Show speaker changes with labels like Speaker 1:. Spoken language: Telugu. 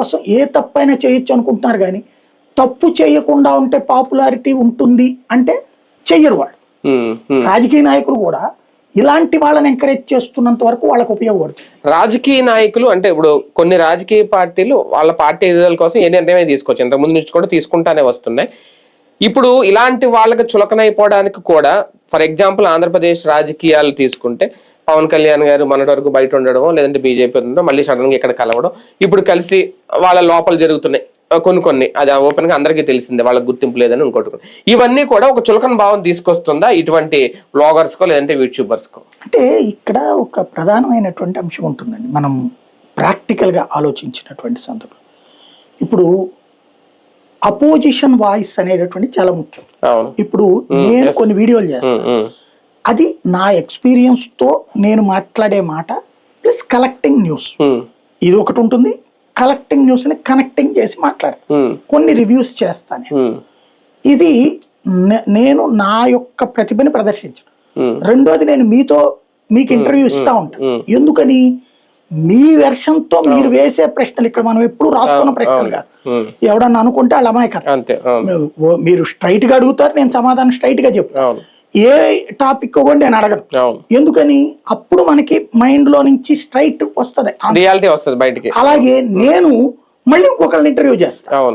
Speaker 1: కోసం ఏ తప్పైనా చేయొచ్చు అనుకుంటున్నారు కానీ తప్పు చేయకుండా ఉంటే పాపులారిటీ ఉంటుంది అంటే చెయ్యరు వాళ్ళు. రాజకీయ నాయకులు కూడా ఇలాంటి వాళ్ళని ఎంకరేజ్ చేస్తున్నంత వరకు వాళ్ళకు ఉపయోగపడుతుంది.
Speaker 2: రాజకీయ నాయకులు అంటే ఇప్పుడు కొన్ని రాజకీయ పార్టీలు వాళ్ళ పార్టీ ఎదుగుదల కోసం ఏ నిర్ణయమే తీసుకోవచ్చు, ఇంతకుముందు నుంచి కూడా తీసుకుంటానే వస్తున్నాయి. ఇప్పుడు ఇలాంటి వాళ్ళకి చులకనైపోవడానికి కూడా ఫర్ ఎగ్జాంపుల్ ఆంధ్రప్రదేశ్ రాజకీయాలు తీసుకుంటే పవన్ కళ్యాణ్ గారు మొన్నటి వరకు బయట ఉండడం, లేదంటే బీజేపీ ఉండడం, మళ్ళీ సడన్ గా ఇక్కడ కలవడం, ఇప్పుడు కలిసి వాళ్ళ లోపల జరుగుతున్నాయి కొన్ని అది ఓపెన్ గా అందరికీ తెలిసిందే, వాళ్ళకి గుర్తింపు లేదని ఇంకోటి. ఇవన్నీ కూడా ఒక చులకన భావం తీసుకొస్తుందా ఇటువంటి బ్లాగర్స్ కో లేదంటే యూట్యూబర్స్ కో?
Speaker 1: అంటే ఇక్కడ ఒక ప్రధానమైనటువంటి అంశం ఉంటుందండి, మనం ప్రాక్టికల్ గా ఆలోచించినటువంటి సందర్భం. ఇప్పుడు అపోజిషన్ వాయిస్ అనేటటువంటి చాలా ముఖ్యం. ఇప్పుడు నేను కొన్ని వీడియోలు చేస్తాను, అది నా ఎక్స్పీరియన్స్ తో నేను మాట్లాడే మాట ప్లస్ కలెక్టింగ్ న్యూస్, ఇది ఒకటి ఉంటుంది. కలెక్టింగ్ న్యూస్ ని కనెక్టింగ్ చేసి మాట్లాడతాను, కొన్ని రివ్యూస్ చేస్తాను. ఇది నేను నా యొక్క ప్రతిభని ప్రదర్శించను. రెండోది, నేను మీకు ఇంటర్వ్యూ ఇస్తా ఉంటాను. ఎందుకని? మీ వెర్షన్ తో మీరు వేసే ప్రశ్నలు ఇక్కడ మనం ఎప్పుడు రాసుకున్న ప్రశ్నలు కాదు. ఎవడన్నా అనుకుంటే వాళ్ళ అమాయకం. మీరు స్ట్రైట్ గా అడుగుతారు, నేను సమాధానం స్ట్రైట్ గా చెప్తాను. ఏ టాపిక్ కూడా నేను అడగను. ఎందుకని? అప్పుడు మనకి మైండ్ లో నుంచి స్ట్రైట్ వస్తుంది,
Speaker 2: రియాలిటీ వస్తుంది బయటికి.
Speaker 1: అలాగే నేను మళ్ళీ ఇంకొకరిని ఇంటర్వ్యూ చేస్తాను.